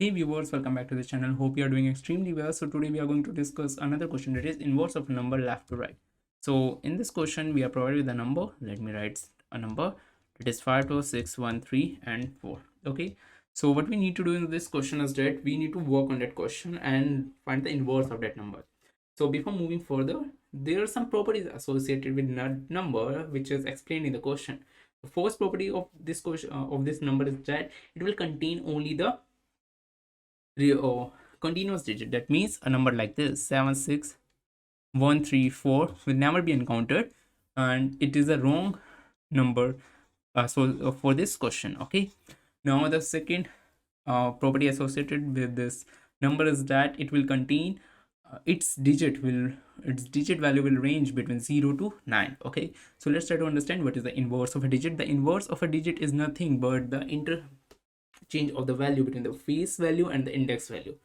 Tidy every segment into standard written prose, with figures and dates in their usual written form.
Hey viewers, welcome back to the channel. Hope you are doing extremely well. So today we are going to discuss another question, that is inverse of a number left to right. So in this question we are provided with a number. Let me write a number. It is 5, 2, 6, 1, 3 and 4. Okay. So what we need to do in this question is that we need to work on that question and find the inverse of that number. So before moving further, there are some properties associated with number which is explained in the question. The first property of this question of this number is that it will contain only the continuous digit. That means a number like this 7 6 1 3 4 will never be encountered, and it is a wrong number. For this question, okay. Now the second property associated with this number is that it will contain its digit value will range between 0 to 9. Okay, so let's try to understand what is the inverse of a digit. The inverse of a digit is nothing but the interchange of the value between the face value and the index value.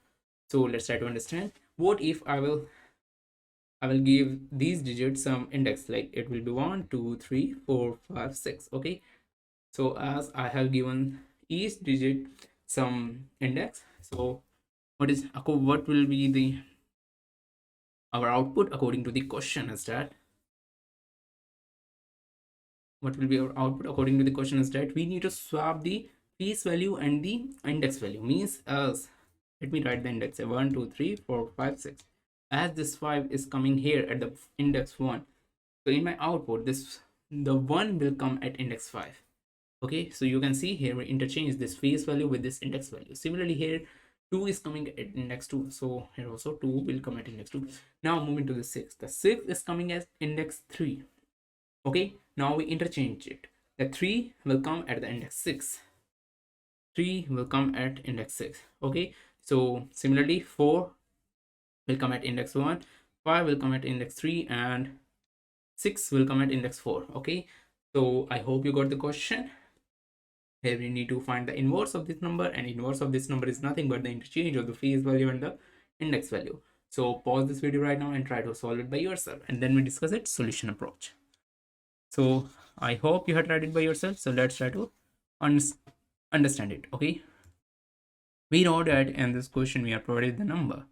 So let's try to understand. What if I will give these digits some index, like it will be 1 2 3 4 5 6. Okay, so as I have given each digit some index, so what will be the our output according to the question is that what will be our output according to the question is that we need to swap the face value and the index value. Means, as let me write the index 1 2 3 4 5 6. As this 5 is coming here at the index 1, so in my output the 1 will come at index 5. Okay, so you can see here we interchange this face value with this index value. Similarly here 2 is coming at index 2, so here also 2 will come at index 2. Now moving to the 6, the 6 is coming as index 3. Okay, now we interchange it. The 3 will come at the index 6, 3 will come at index 6. Okay, so similarly 4 will come at index 1, 5 will come at index 3, and 6 will come at index 4. Okay, so I hope you got the question. Here we need to find the inverse of this number, and inverse of this number is nothing but the interchange of the face value and the index value. So pause this video right now and try to solve it by yourself, and then we discuss its solution approach. So I hope you have tried it by yourself. So let's try to understand it. Okay, we know that in this question we are provided the number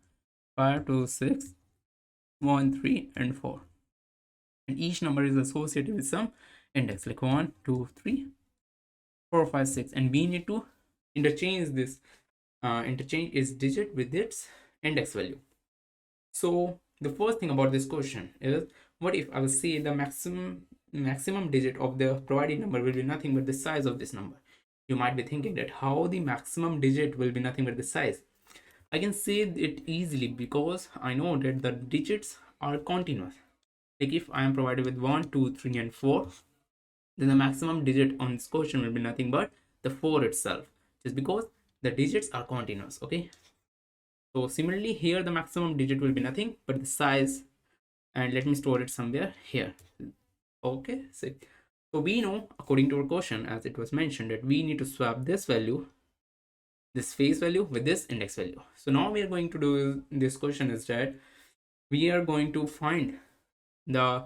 5 2 6 1 3 and 4, and each number is associated with some index like 1 2 3 4 5 6, and we need to interchange this interchange its digit with its index value. So the first thing about this question is, what if I will say the maximum digit of the provided number will be nothing but the size of this number? You might be thinking that how the maximum digit will be nothing but the size. I can say it easily because I know that the digits are continuous. Like if I am provided with 1 2 3 and 4, then the maximum digit on this question will be nothing but the 4 itself, just because the digits are continuous. Okay, so similarly here the maximum digit will be nothing but the size, and let me store it somewhere here. Okay, so we know according to our question, as it was mentioned, that we need to swap this value, this face value, with this index value. So now we are going to do this question is that we are going to find the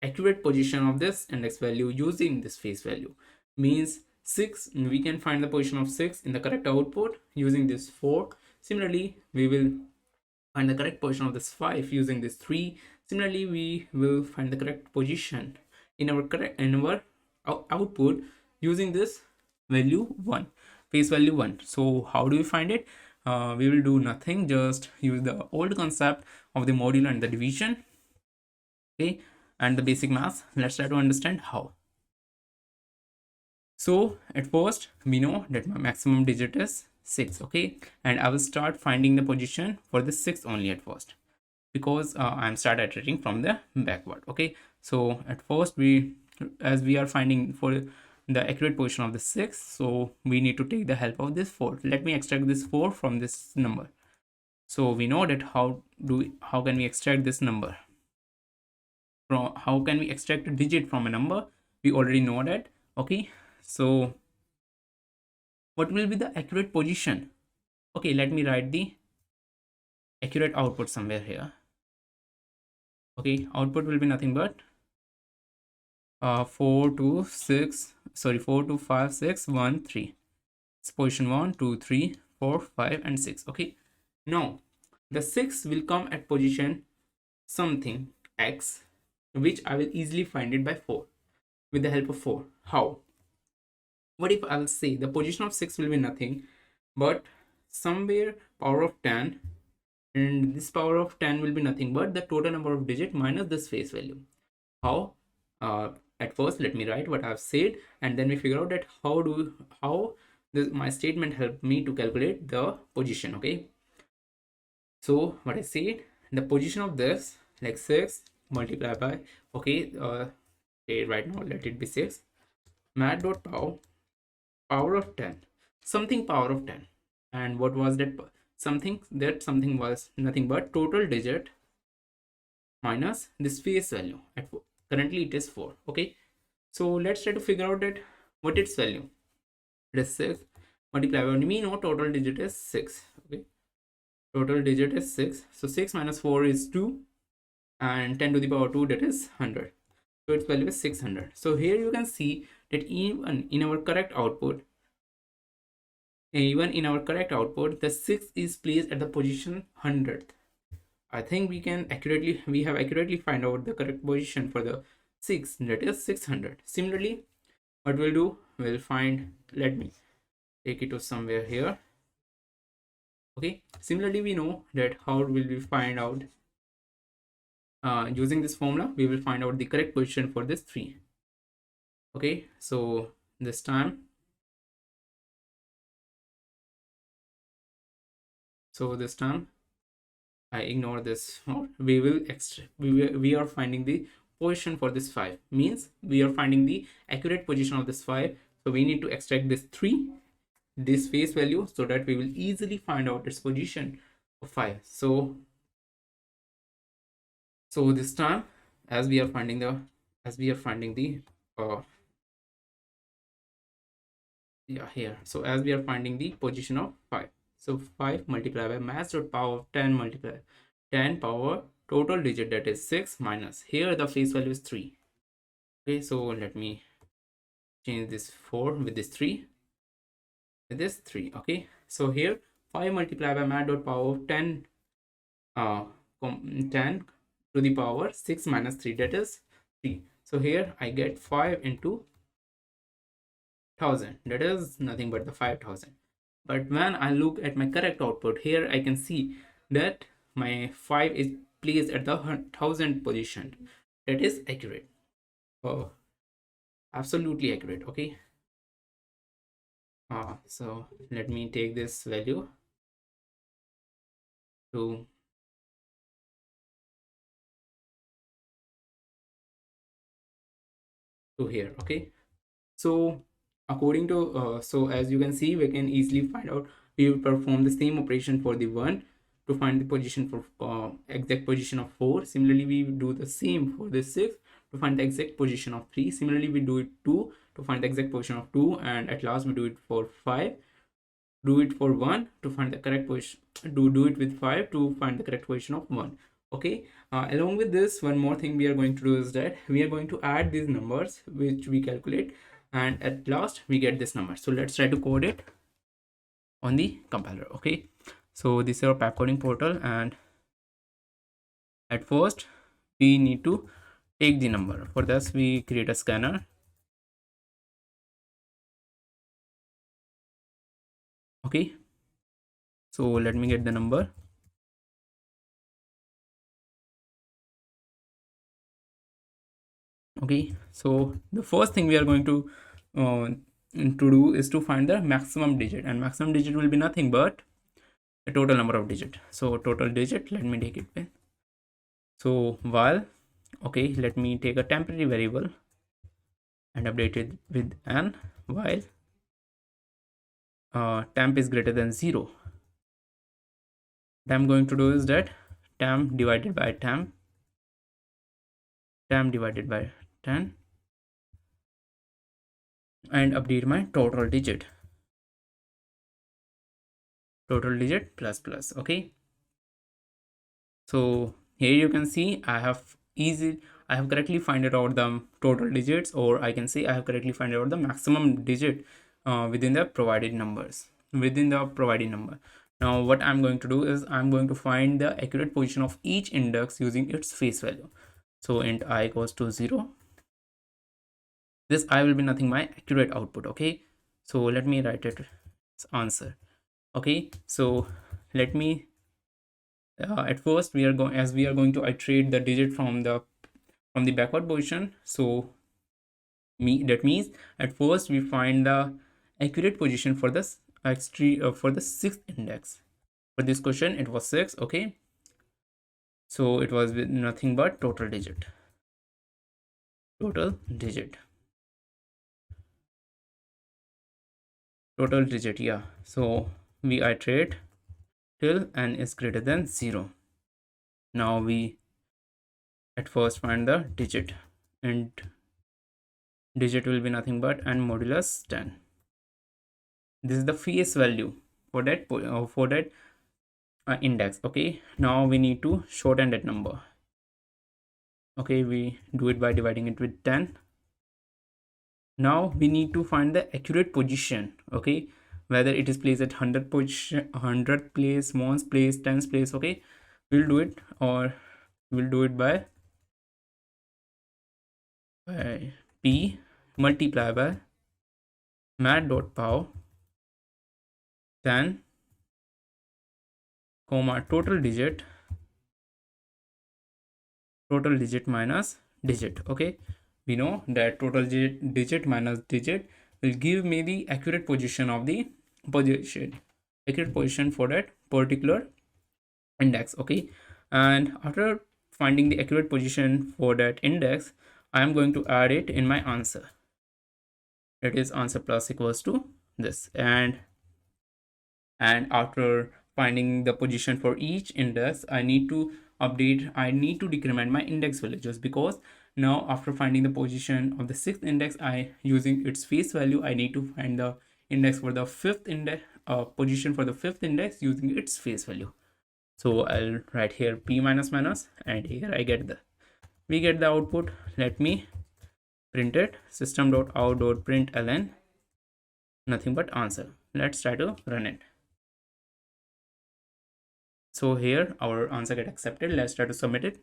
accurate position of this index value using this face value. Means 6, we can find the position of 6 in the correct output using this 4. Similarly we will find the correct position of this 5 using this 3. Similarly we will find the correct position in our output using this value 1, face value 1. So how do we find it? We will do nothing, just use the old concept of the modulo and the division, okay, and the basic math. Let's try to understand how. So at first we know that my maximum digit is 6. Okay, and I will start finding the position for the 6 only at first, because I'm start iterating from the backward. Okay, so at first as we are finding for the accurate position of the 6, so we need to take the help of this 4. Let me extract this 4 from this number. So we know that how can we extract this number from, how can we extract a digit from a number? We already know that. Okay, so what will be the accurate position? Okay, let me write the accurate output somewhere here. Okay, output will be nothing but 4 2 5 6 1 3. It's position 1 2 3 4, 5 and 6. Okay, now the 6 will come at position something x, which I will easily find it by 4 with the help of 4. How? What if I'll say the position of 6 will be nothing but somewhere power of 10, and this power of 10 will be nothing but the total number of digit minus this face value. How? At first let me write what I've said, and then we figure out that how my statement helped me to calculate the position. Okay, so what I said, the position of this, like 6 multiplied by, okay, right now let it be 6 mat dot power of 10, something power of 10. And what was that something? That something was nothing but total digit minus this face value. Currently it is 4. Okay, so let's try to figure out that what its value. It is 6 multiplied by, we know total digit is 6. Okay, total digit is 6, so 6 minus 4 is 2, and 10 to the power 2, that is 100. So its value is 600. So here you can see that even in our correct output, the 6 is placed at the position 100th. I think we have accurately find out the correct position for the 6, that is 600. Similarly, what we'll do, we'll find, let me take it to somewhere here. Okay, similarly we know that how will we find out, using this formula we will find out the correct position for this 3. Okay, so this time, I ignore this. We are finding the position for this 5, means we are finding the accurate position of this 5. So we need to extract this 3, this face value, so that we will easily find out its position of 5. So this time, as we are finding the here, so as we are finding the position of 5, so 5 multiplied by mass dot power of 10 multiplied 10 power total digit, that is 6, minus here the face value is 3. Okay, so let me change this 4 with this 3, with this 3. Okay, so here 5 multiplied by mass dot power of 10 10 to the power 6 minus 3, that is 3. So here I get 5 into 1000, that is nothing but the 5000. But when I look at my correct output, here I can see that my 5 is placed at the 1000 position. That is accurate. Oh, absolutely accurate. Okay, so let me take this value to here. Okay, so according to so as you can see, we can easily find out, we will perform the same operation for the 1 to find the position for exact position of 4. Similarly, we do the same for the 6 to find the exact position of 3. Similarly, we do it 2 to find the exact position of 2, and at last we do it for 5, do it for 1 to find the correct position, do it with 5 to find the correct position of 1. Okay, along with this, one more thing we are going to do is that we are going to add these numbers which we calculate, and at last we get this number. So let's try to code it on the compiler. Okay, so this is our pap coding portal, and at first we need to take the number. For this we create a scanner. Okay, so let me get the number. Okay, so the first thing we are going to do is to find the maximum digit, and maximum digit will be nothing but the total number of digit. So total digit, let me take it with, so while, okay, let me take a temporary variable and update it with n, while temp is greater than 0. What I'm going to do is that temp divided by temp divided by 10, and update my total digit plus plus. Okay, so here you can see I have correctly find out the total digits, or I can say I have correctly find out the maximum digit within the provided numbers. within the provided number. Now what I'm going to do is I'm going to find the accurate position of each index using its face value. So int I equals to 0. This I will be nothing my accurate output. Okay, so let me write it as answer. Okay, so let me at first we are going to iterate the digit from the backward position. So that means at first we find the accurate position for this for the sixth index. For this question it was 6. Okay, so it was with nothing but total digit, yeah. So we iterate till n is greater than 0. Now we at first find the digit, and digit will be nothing but n modulus 10. This is the face value for that index. Okay, now we need to shorten that number. Okay, we do it by dividing it with 10. Now we need to find the accurate position. Okay, whether it is placed at 100 position, 100th place, 1st place, 10th place. Okay, we'll do it, or we'll do it by p multiply by mat.pow 10 comma total digit minus digit. Okay, we know that total digit minus digit will give me the accurate position of the accurate position for that particular index. Okay, and after finding the accurate position for that index, I am going to add it in my answer. That is answer plus equals to this, and after finding the position for each index, I need to decrement my index value, just because now after finding the position of the sixth index, I using its face value, I need to find the index for the fifth index, position for the fifth index using its face value. So I'll write here p minus minus, and here we get the output. Let me print it. System.out.println nothing but answer. Let's try to run it. So here our answer get accepted. Let's try to submit it.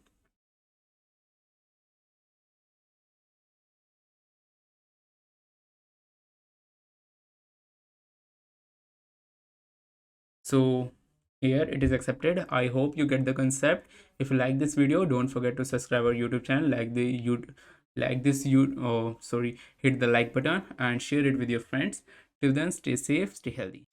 So here it is accepted. I hope you get the concept. If you like this video, don't forget to subscribe our YouTube channel, hit the like button and share it with your friends. Till then, stay safe, stay healthy.